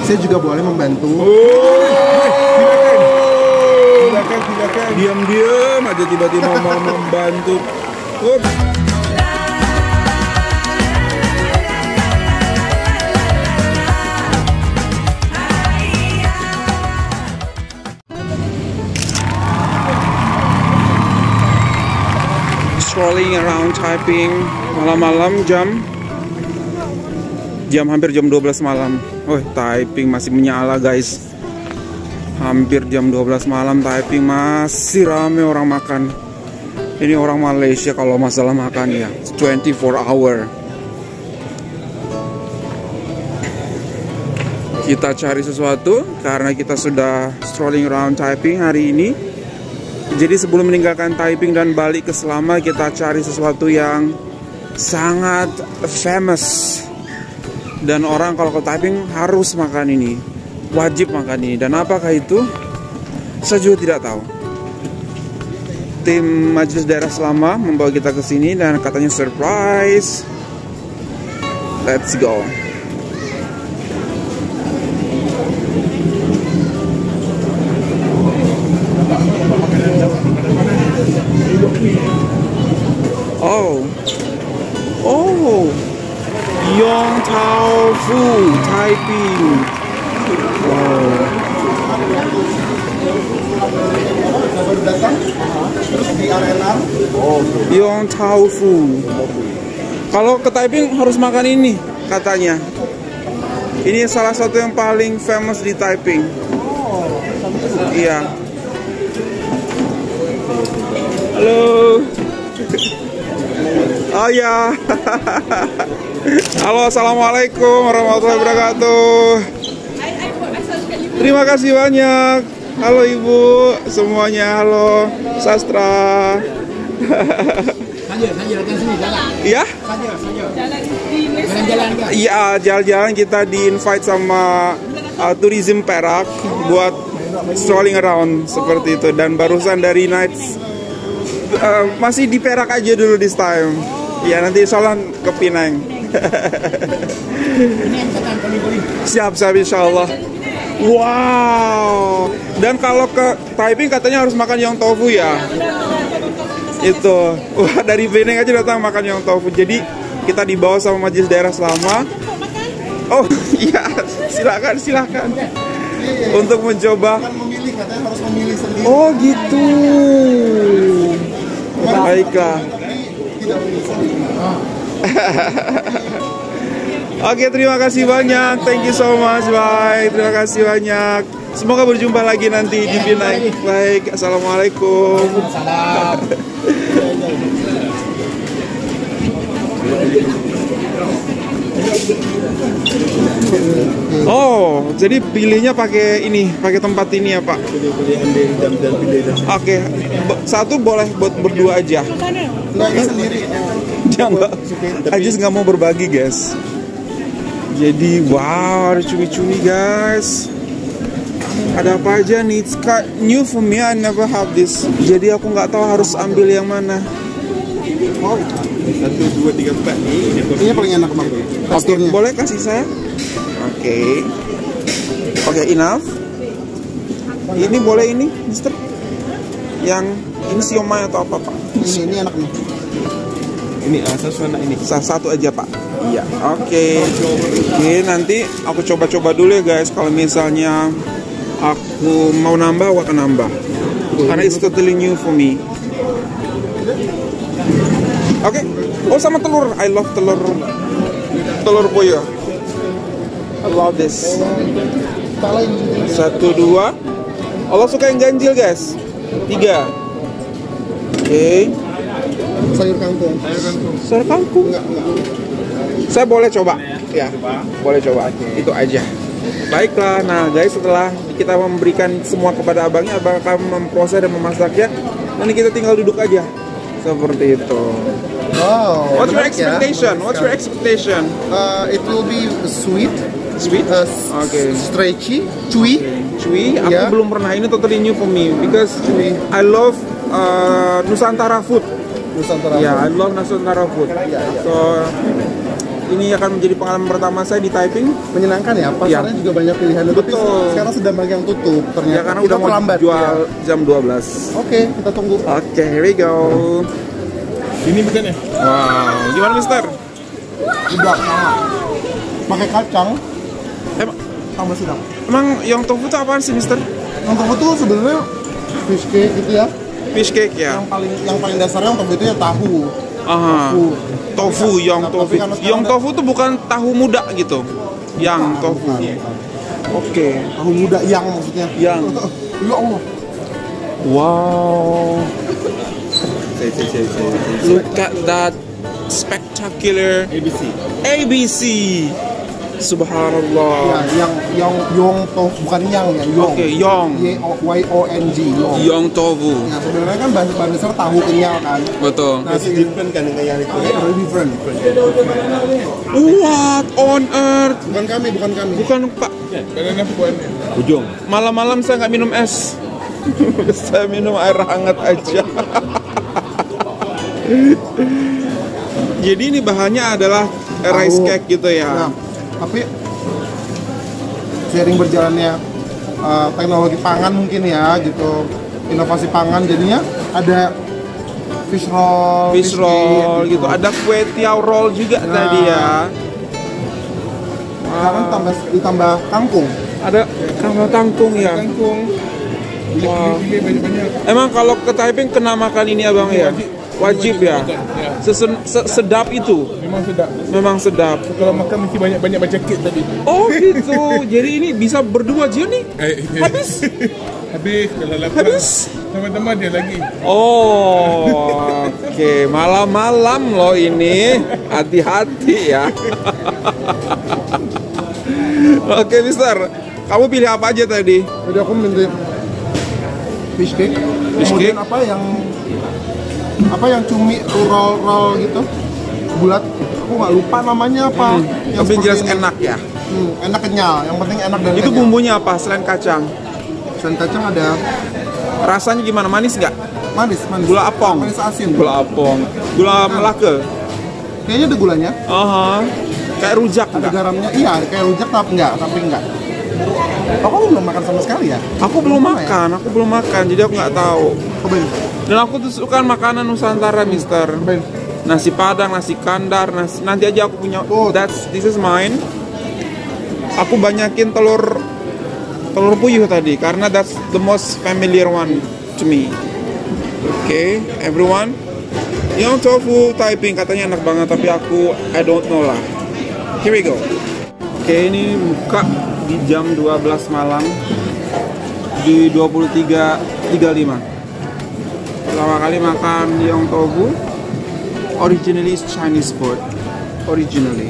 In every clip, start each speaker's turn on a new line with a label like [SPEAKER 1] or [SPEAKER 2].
[SPEAKER 1] Saya juga boleh membantu.
[SPEAKER 2] Silakan. Diam-diam aja tiba-tiba mau membantu. Strolling around Taiping malam-malam hampir jam 12 malam. Oh, Taiping masih menyala guys. Hampir jam 12 malam Taiping masih rame orang makan. Ini orang Malaysia kalau masalah makan ya 24 hour. Kita cari sesuatu karena kita sudah strolling around Taiping hari ini. Jadi sebelum meninggalkan Taiping dan balik ke Selama, kita cari sesuatu yang sangat famous. Dan orang kalau ke Taiping harus makan ini, wajib makan ini. Dan apakah itu? Saya juga tidak tahu. Tim Majelis Daerah Selama membawa kita ke sini dan katanya surprise. Let's go. Oh, Yong Tau Fu Taiping. Wow.
[SPEAKER 1] Baru datang, terus di arena.
[SPEAKER 2] Yong Tau Fu. Kalau ke Taiping harus makan ini katanya. Ini salah satu yang paling famous di Taiping. Iya. Halo. Oh ya. Halo, assalamualaikum warahmatullahi wabarakatuh. Terima kasih banyak. Halo Ibu, semuanya. Halo Sastra. Iya? Iya, jalan-jalan kita di-invite sama Tourism Perak buat strolling around seperti itu. Dan barusan dari Nights masih di Perak aja dulu this time. Ya nanti soalnya ke Pinang. Siap insya Allah. Wow. Dan kalau ke Taiping katanya harus makan Yong Tofu ya. Itu. Wah, dari Pinang aja datang makan Yong Tofu. Jadi kita dibawa sama Majelis Daerah Selama. Oh iya, silakan. Untuk mencoba.
[SPEAKER 1] Memilih, katanya harus memilih sendiri.
[SPEAKER 2] Oh gitu. Baiklah. Oke, terima kasih banyak. Thank you so much. Bye. Terima kasih banyak. Semoga berjumpa lagi nanti di Pinang. Baik. Assalamualaikum. Oh, jadi pilihnya pakai ini, pakai tempat ini ya Pak? Oke, satu boleh buat berdua aja.
[SPEAKER 1] Nah, ini sendiri.
[SPEAKER 2] Dia nggak, Ajis nggak mau berbagi guys. Jadi wow, ada cumi-cumi guys. Ada apa aja nih? It's new for me, I never have this. Jadi aku nggak tahu harus ambil yang mana.
[SPEAKER 1] Oh, 1, 2, 3, 4. Ini paling enak Bang.
[SPEAKER 2] Oke, boleh kasih saya? Oke, enough. Ini boleh ini, Mister? Yang ini siomay atau apa Pak?
[SPEAKER 1] Ini enak nih. Ini ini.
[SPEAKER 2] Satu aja Pak. Iya. Oke, nanti aku coba-coba dulu ya guys. Kalau misalnya aku mau nambah, aku akan nambah. Karena it's totally new for me. Oke. Oh, sama telur. I love telur. Telur boyo. I love this. 1, 2. Allah suka yang ganjil guys. 3. Oke.
[SPEAKER 1] Sayur kangkung.
[SPEAKER 2] Sayur kangkung.
[SPEAKER 1] Enggak.
[SPEAKER 2] Saya boleh coba. Ya, boleh coba. Itu aja. Baiklah. Nah, guys, setelah kita memberikan semua kepada abangnya, abang akan memproses dan memasaknya. Nanti kita tinggal duduk aja. Seperti itu.
[SPEAKER 1] Wow.
[SPEAKER 2] What's your expectation? What's your expectation?
[SPEAKER 1] It will be sweet.
[SPEAKER 2] Sweet? Okay.
[SPEAKER 1] Stretchy, chewy.
[SPEAKER 2] Chewy? Aku
[SPEAKER 1] Yeah.
[SPEAKER 2] belum pernah. Ini totally new for me because
[SPEAKER 1] Chewy.
[SPEAKER 2] I love Nusantara food.
[SPEAKER 1] Nusantara.
[SPEAKER 2] Yeah, I love Nusantara food.
[SPEAKER 1] Yeah.
[SPEAKER 2] So ini akan menjadi pengalaman pertama saya di Taiping.
[SPEAKER 1] Menyenangkan ya, pasarnya juga banyak pilihan. Tapi
[SPEAKER 2] Betul.
[SPEAKER 1] sekarang sedang banyak yang tutup ternyata.
[SPEAKER 2] Ya karena
[SPEAKER 1] Kita
[SPEAKER 2] udah mau
[SPEAKER 1] terlambat,
[SPEAKER 2] jual
[SPEAKER 1] ya.
[SPEAKER 2] jam 12.
[SPEAKER 1] Oke, kita tunggu.
[SPEAKER 2] Oke, here we go.
[SPEAKER 1] Ini bukan ya?
[SPEAKER 2] Wow, gimana Mister?
[SPEAKER 1] Sedap sama. Pakai kacang,
[SPEAKER 2] Emang,
[SPEAKER 1] tambah sedap.
[SPEAKER 2] emang yang tofu itu apaan sih Mister?
[SPEAKER 1] Yang tofu tuh sebenarnya fish cake gitu ya.
[SPEAKER 2] Fish cake ya?
[SPEAKER 1] Yang paling dasarnya yang tofu itu ya tahu.
[SPEAKER 2] Aha. Tofu, yang
[SPEAKER 1] Tapi
[SPEAKER 2] tofu.
[SPEAKER 1] karena sekarang
[SPEAKER 2] Yang tofu tuh bukan tahu muda gitu. Yang tofu.
[SPEAKER 1] Bukan.
[SPEAKER 2] Oke.
[SPEAKER 1] Tahu muda yang maksudnya.
[SPEAKER 2] Yang.
[SPEAKER 1] Ya Allah.
[SPEAKER 2] Wow. Look at that spectacular
[SPEAKER 1] ABC.
[SPEAKER 2] ABC. Subhanallah.
[SPEAKER 1] Ya, yang yong tofu bukan yang ya, yong.
[SPEAKER 2] Oke, yong.
[SPEAKER 1] YONG, yong.
[SPEAKER 2] Yong tofu.
[SPEAKER 1] Ya sebenarnya kan bahan dasar tahu kenyal kan.
[SPEAKER 2] Betul.
[SPEAKER 1] Nah, different kan dengan yang itu. Very different.
[SPEAKER 2] What on earth?
[SPEAKER 1] Bukan kami.
[SPEAKER 2] Bukan Pak.
[SPEAKER 1] Ujung.
[SPEAKER 2] Malam-malam saya nggak minum es. Saya minum air hangat aja. Jadi ini bahannya adalah rice cake gitu
[SPEAKER 1] Nah,
[SPEAKER 2] ya.
[SPEAKER 1] tapi seiring berjalannya teknologi pangan mungkin ya gitu, inovasi pangan jadinya ada fish roll,
[SPEAKER 2] Fish roll gitu. Ada kue tiao roll juga tadi ya.
[SPEAKER 1] Sekarang ditambah kangkung.
[SPEAKER 2] Ada kangkung tangkung ya. Wow. Emang kalau ke Taiping kena makan ini abang ya? Wajib ya. Sedap itu. Memang sedap.
[SPEAKER 3] Kalau makan mesti banyak baca kit tadi.
[SPEAKER 2] Oh gitu. Jadi ini bisa berdua aja nih. Habis.
[SPEAKER 3] Habis kalau lapar.
[SPEAKER 2] Habis.
[SPEAKER 3] Teman-teman dia lagi.
[SPEAKER 2] Oh, oke. Malam-malam loh ini. Hati-hati ya. Oke, Mister. Kamu pilih apa aja tadi?
[SPEAKER 1] Jadi aku minta fish cake. Kemudian apa yang cumi roll gitu bulat, aku nggak lupa namanya apa. Yang
[SPEAKER 2] Tapi jelas
[SPEAKER 1] seperti ini.
[SPEAKER 2] enak ya.
[SPEAKER 1] Enak kenyal, yang penting enak dan
[SPEAKER 2] Itu
[SPEAKER 1] kenyal.
[SPEAKER 2] bumbunya apa selain kacang?
[SPEAKER 1] Selain kacang ada
[SPEAKER 2] Rasanya gimana? Manis nggak?
[SPEAKER 1] manis.
[SPEAKER 2] Gula apong.
[SPEAKER 1] Manis asin.
[SPEAKER 2] Gula apong. Gula melaka.
[SPEAKER 1] Kayaknya ada gulanya.
[SPEAKER 2] Aha. Kayak rujak
[SPEAKER 1] Ada
[SPEAKER 2] enggak?
[SPEAKER 1] garamnya. Iya, kayak rujak tapi enggak. Aku belum makan sama sekali ya.
[SPEAKER 2] Aku belum makan, jadi aku nggak tahu.
[SPEAKER 1] Cobain.
[SPEAKER 2] Dan aku tuh suka makanan Nusantara, Mister.
[SPEAKER 1] Cobain.
[SPEAKER 2] Nasi Padang, nasi kandar, nanti aja aku punya.
[SPEAKER 1] Oh.
[SPEAKER 2] This is mine. Aku banyakin telur puyuh tadi karena that's the most familiar one to me. Okay, everyone. Yang tofu Taiping katanya enak banget, tapi I don't know lah. Here we go. Oke, ini buka di jam 12 malam di 23.35. Pertama kali makan yang tofu. Originally is Chinese food. Originally,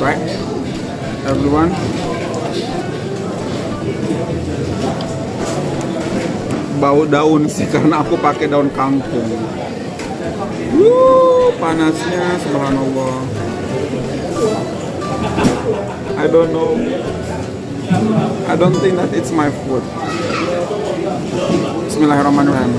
[SPEAKER 2] right? Everyone. Bau daun sih karena aku pakai daun kangkung. Panasnya subhanallah. I don't know. I don't think that it's my food. Bismillahirrahmanirrahim.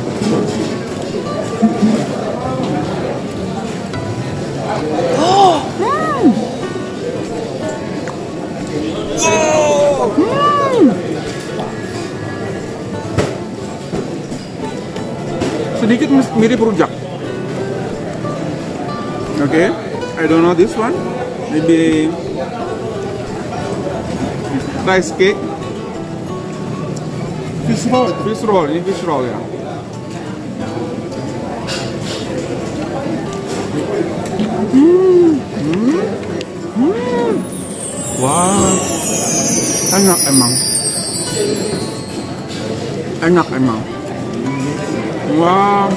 [SPEAKER 2] Sedikit mirip rujak. Okay, I don't know this one. Maybe rice cake.
[SPEAKER 1] Fish roll itu.
[SPEAKER 2] Fish roll, ini fish roll ya. Wah, enak emang. Enak emang. Wah.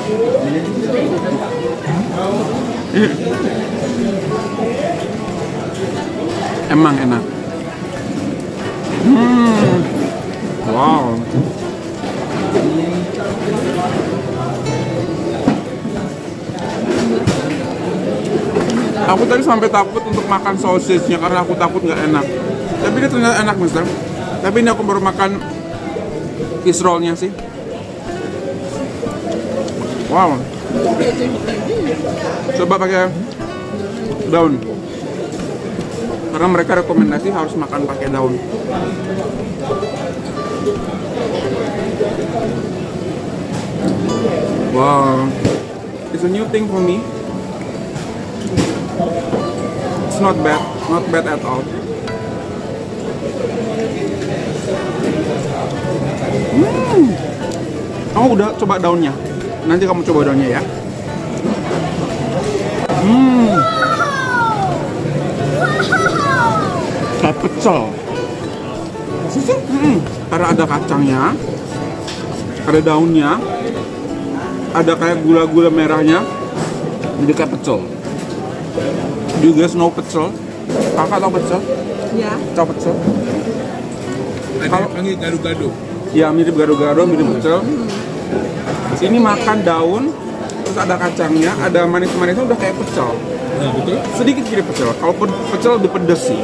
[SPEAKER 2] Emang enak. Wow. Aku tadi sampai takut untuk makan sausage-nya karena aku takut nggak enak. Tapi dia ternyata enak, Mister. Tapi ini aku baru makan fish roll-nya sih. Wow. Coba pakai daun. Karena mereka rekomendasi harus makan pakai daun. Wow, it's a new thing for me. It's not bad at all. Kamu udah coba daunnya? Nanti kamu coba daunnya ya. Kayak pecel. Karena ada kacangnya, ada daunnya, ada kayak gula-gula merahnya, jadi kayak pecel. Do you guys know pecel? Kakak tau pecel?
[SPEAKER 4] Ya.
[SPEAKER 2] Tau pecel?
[SPEAKER 3] Ada yang panggil gado-gado.
[SPEAKER 2] Ya mirip gado-gado, mirip pecel. Ini makan daun, terus ada kacangnya, ada manis-manisnya udah kayak pecel.
[SPEAKER 3] Nah, betul.
[SPEAKER 2] Sedikit mirip pecel. Kalau pecel lebih pedes sih.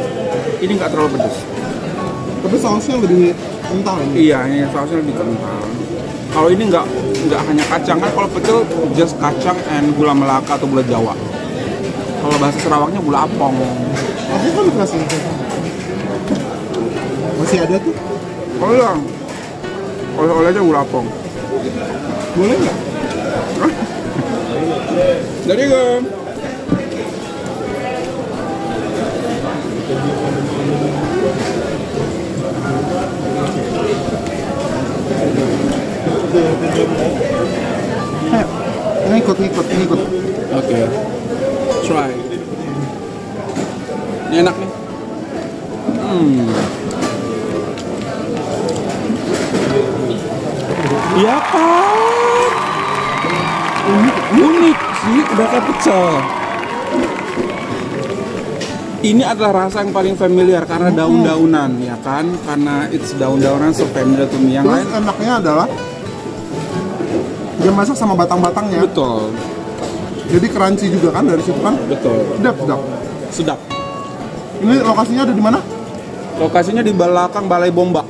[SPEAKER 2] Ini nggak terlalu pedes.
[SPEAKER 1] Tapi sausnya lebih kental ini.
[SPEAKER 2] Iya, ini sausnya lebih kental. Kalau ini nggak hanya kacang kan, kalau pecel just kacang and gula Melaka atau gula Jawa. Kalau bahasa Sarawaknya gula apong.
[SPEAKER 1] Aku kan dikasih masih ada tuh.
[SPEAKER 2] Oh iya, oleh-olehnya gula apong.
[SPEAKER 1] Boleh nggak?
[SPEAKER 2] Jadi kan.
[SPEAKER 1] Ayo, ngikut.
[SPEAKER 2] Oke, try. Ini enak nih. Iya kan? Unik sih, udah kayak pecel. Ini adalah rasa yang paling familiar karena daun-daunan, ya kan? Karena it's daun-daunan, so familiar to me. Yang
[SPEAKER 1] Terus
[SPEAKER 2] lain,
[SPEAKER 1] enaknya adalah dia masak sama batang-batangnya.
[SPEAKER 2] betul,
[SPEAKER 1] Jadi crunchy juga kan dari situ kan?
[SPEAKER 2] betul,
[SPEAKER 1] Sedap.
[SPEAKER 2] sedap.
[SPEAKER 1] Ini lokasinya ada di mana?
[SPEAKER 2] Lokasinya di belakang Balai Bomba.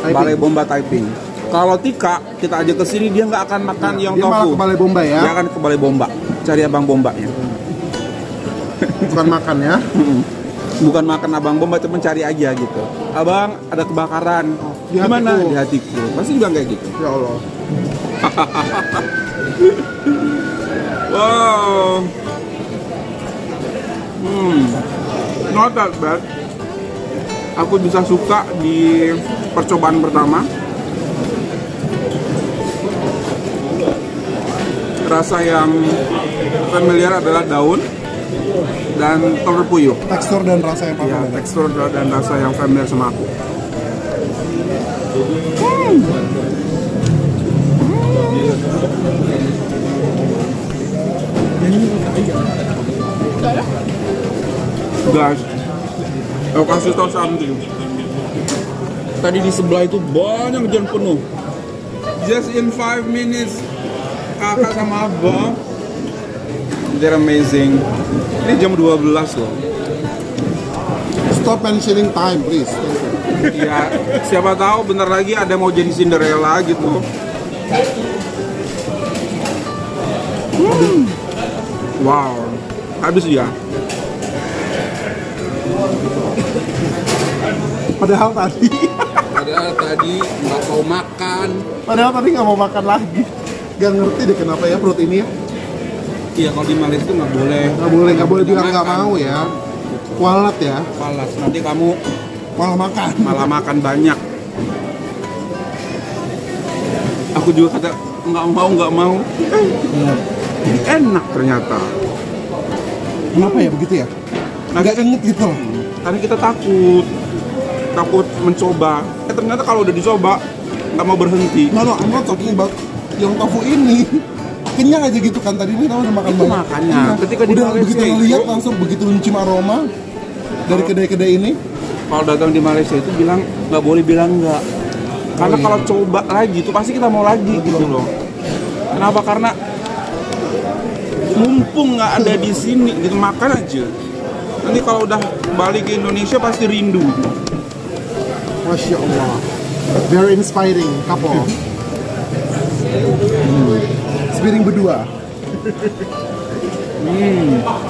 [SPEAKER 2] Balai Bomba Taiping. Kalau Tika, kita ajak ke sini dia nggak akan makan yang
[SPEAKER 1] Dia malah
[SPEAKER 2] tofu.
[SPEAKER 1] ke Balai Bomba ya?
[SPEAKER 2] Dia akan ke Balai Bomba, cari abang bombanya.
[SPEAKER 1] Bukan makan ya?
[SPEAKER 2] Bukan makan abang bomba, cuma cari aja gitu. Abang, ada kebakaran.
[SPEAKER 1] Di
[SPEAKER 2] Gimana?
[SPEAKER 1] hatiku.
[SPEAKER 2] Di hatiku. Pasti bilang kayak gitu.
[SPEAKER 1] Ya Allah.
[SPEAKER 2] Wow. Not that bad. Aku bisa suka di percobaan pertama. Rasa yang familiar adalah daun dan telur puyuh.
[SPEAKER 1] Tekstur dan rasa yang
[SPEAKER 2] Ya,
[SPEAKER 1] familiar.
[SPEAKER 2] tekstur dan rasa yang familiar sama aku. Guys, aku kasih tau something. Tadi di sebelah itu banyak jam penuh. Just in 5 minutes, kakak sama abang, they're amazing. Ini jam 12 loh.
[SPEAKER 1] Stop mentioning time, please. Thank you.
[SPEAKER 2] Ya, siapa tahu bentar lagi ada mau jadi Cinderella gitu. Wow, habis dia.
[SPEAKER 1] Padahal tadi
[SPEAKER 2] nggak mau makan.
[SPEAKER 1] nggak mau makan lagi. Gak ngerti deh kenapa ya perut ini ya.
[SPEAKER 2] Iya, kalau di Malaysia itu nggak boleh.
[SPEAKER 1] Nggak boleh bilang nggak mau ya. Kualat ya,
[SPEAKER 2] Palas, nanti kamu
[SPEAKER 1] malah makan.
[SPEAKER 2] malah makan banyak. Aku juga kata nggak mau. Enak ternyata.
[SPEAKER 1] Kenapa ya begitu ya? Agak inget gitu loh.
[SPEAKER 2] Karena kita takut mencoba. Ternyata kalau udah dicoba nggak mau berhenti.
[SPEAKER 1] No, I'm not talking about yang tofu ini. Kenyang aja gitu kan tadi ini udah makan
[SPEAKER 2] Itu
[SPEAKER 1] banyak.
[SPEAKER 2] makannya.
[SPEAKER 1] Iya.
[SPEAKER 2] Ketika di
[SPEAKER 1] udah
[SPEAKER 2] Malaysia
[SPEAKER 1] begitu
[SPEAKER 2] itu-
[SPEAKER 1] ngeliat langsung begitu mencium aroma dari kedai-kedai ini.
[SPEAKER 2] Kalau datang di Malaysia itu bilang nggak boleh bilang nggak. Karena kalau coba lagi itu pasti kita mau lagi gitu loh. Kenapa? Karena mumpung nggak ada di sini gitu, makan aja. Nanti kalau udah balik ke Indonesia pasti rindu.
[SPEAKER 1] Masya Allah, very inspiring couple. Inspiring berdua.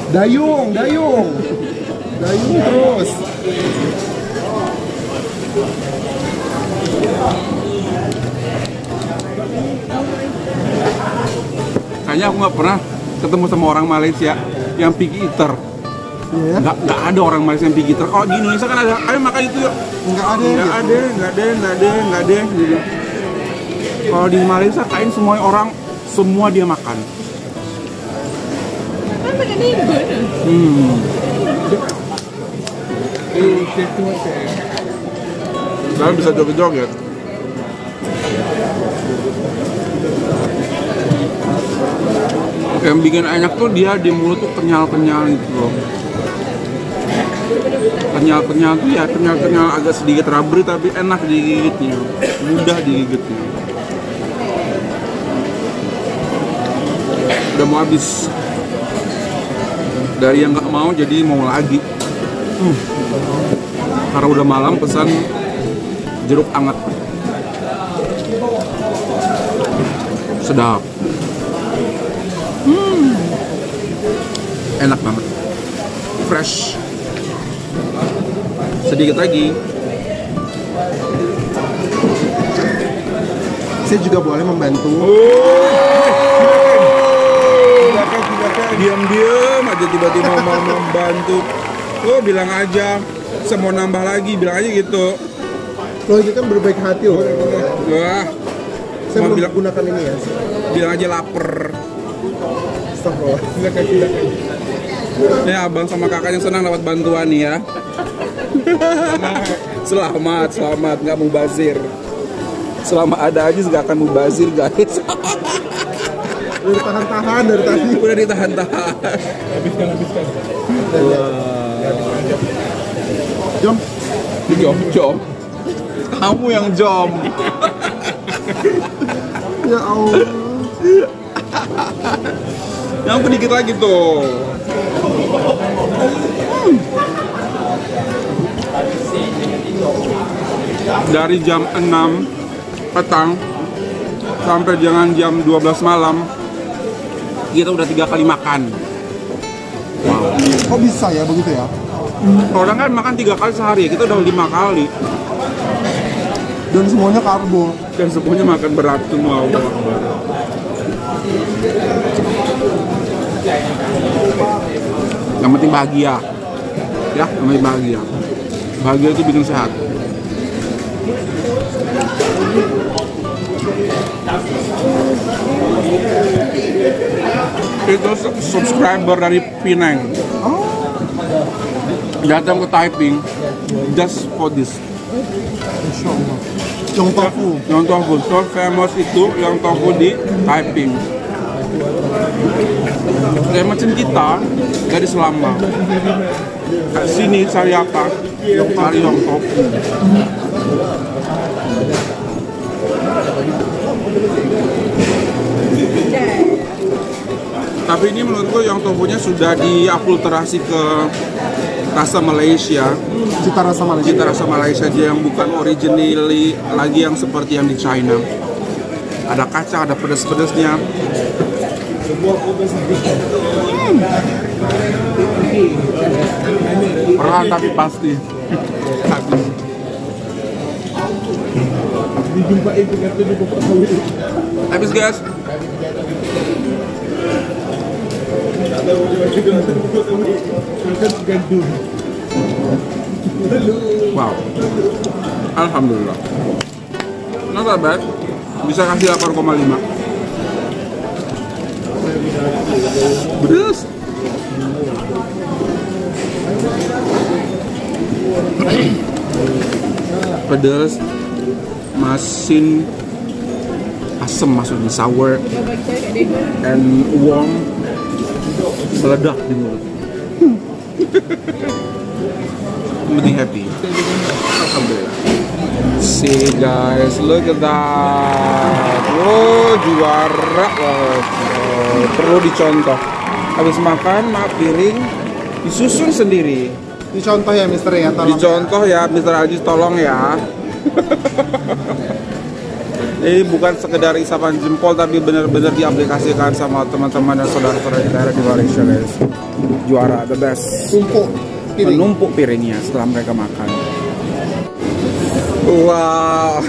[SPEAKER 1] Dayung. Dayung terus.
[SPEAKER 3] Kayaknya aku nggak pernah ketemu sama orang Malaysia yang picky eater.
[SPEAKER 1] Iya.
[SPEAKER 3] Nggak ada orang Malaysia yang picky eater. Kalau di Indonesia kan ada, ayo makan itu yuk.
[SPEAKER 1] Nggak ada.
[SPEAKER 3] Nggak ada. Gitu. Kalau di Malaysia kain semua orang, semua dia makan. Kalian bisa joget-joget. Yang bikin enak tuh dia di mulut tuh kenyal-kenyal gitu loh. Kenyal-kenyal tuh ya kenyal-kenyal agak sedikit rubbery tapi enak digigitnya, mudah digigitnya. Udah mau habis. Dari yang nggak mau jadi mau lagi. Karena udah malam pesan jeruk anget. Sedap. Enak banget. Fresh. Sedikit lagi.
[SPEAKER 1] Saya juga boleh membantu.
[SPEAKER 2] Diam-diam aja tiba-tiba mau membantu. Oh, bilang aja, saya mau nambah lagi, bilang aja gitu.
[SPEAKER 1] Lo ini kan berbaik hati loh.
[SPEAKER 2] Wah,
[SPEAKER 1] Saya
[SPEAKER 2] mau
[SPEAKER 1] belum
[SPEAKER 2] bilang,
[SPEAKER 1] gunakan ini ya.
[SPEAKER 2] bilang aja lapar.
[SPEAKER 1] Astagfirullah. Silakan.
[SPEAKER 2] Ya, abang sama kakaknya senang dapat bantuan nih ya. Selamat, nggak mubazir. Selama ada aja nggak akan mubazir guys.
[SPEAKER 1] Udah tahan-tahan dari tadi.
[SPEAKER 2] Udah ditahan-tahan.
[SPEAKER 3] Habiskan.
[SPEAKER 2] Jom. Kamu yang jom.
[SPEAKER 1] Ya Allah.
[SPEAKER 2] Yang sedikit lagi tuh. Dari jam 6 petang sampai dengan jam 12 malam kita udah 3 kali makan.
[SPEAKER 1] Kok bisa ya begitu ya?
[SPEAKER 2] Orang kan makan 3 kali sehari, kita udah 5 kali.
[SPEAKER 1] Dan semuanya karbo.
[SPEAKER 2] Dan semuanya makan berat semua. Yang penting bahagia. Ya, yang penting bahagia. Bahagia itu bikin sehat. Itu subscriber dari Penang datang ke Taiping just for this.
[SPEAKER 1] Yang tofu.
[SPEAKER 2] Yang tofu, so famous itu yang tofu di Taiping. Kayak macam kita dari selama sini cari apa? Cari yang tofu. Tapi ini menurutku yang tofunya sudah diakulturasi ke rasa Malaysia.
[SPEAKER 1] Cita rasa Malaysia
[SPEAKER 2] Dia yang bukan originally lagi yang seperti yang di China. Ada kacang, ada pedas-pedasnya. Perlahan tapi pasti. Habis guys. Wow. Alhamdulillah. Not that bad. Bisa kasih 8,5. Pedas. Pedas. Masin. Asam maksudnya, sour and warm, meledak di mulut. Penting happy. Alhamdulillah. See guys, look at that. Wow, juara. Perlu dicontoh. Habis makan, maaf piring, disusun sendiri.
[SPEAKER 1] Dicontoh ya Mister ya, tolong.
[SPEAKER 2] Dicontoh ya, Mr. Aziz tolong ya. Ini bukan sekedar isapan jempol tapi benar-benar diaplikasikan sama teman-teman dan saudara-saudara di daerah di Malaysia guys. Juara, the best.
[SPEAKER 1] Tumpuk.
[SPEAKER 2] menumpuk piringnya setelah mereka makan. Wow.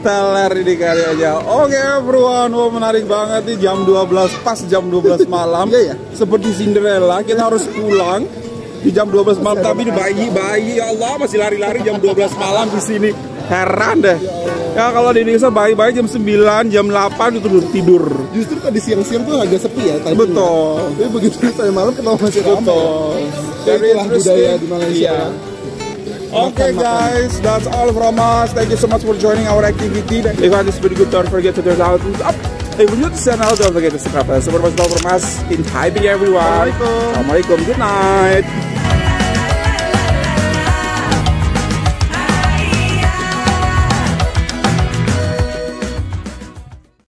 [SPEAKER 2] Teler ini kayaknya. Oke everyone, wow, menarik banget nih, jam 12, pas jam 12 malam.
[SPEAKER 1] Iya ya.
[SPEAKER 2] Seperti Cinderella, kita harus pulang di jam 12 malam. Tapi di bayi, ya Allah, masih lari-lari jam 12 malam di sini. Heran deh. Ya kalau di Indonesia bayi-bayi jam 9, jam 8 itu tidur.
[SPEAKER 1] Justru tadi siang-siang tuh agak sepi ya tadi.
[SPEAKER 2] Betul.
[SPEAKER 1] Tapi begitu saya malam kenapa masih ramai.
[SPEAKER 2] Betul.
[SPEAKER 1] Jadi itulah budaya di Malaysia.
[SPEAKER 2] Iya. Okay guys, that's all from us. Thank you so much for joining our activity. If you find this video good, don't forget to turn out thumbs up. If you're new to the channel, don't forget to subscribe. Support us all from us in Taipei everyone. Assalamualaikum. Good night.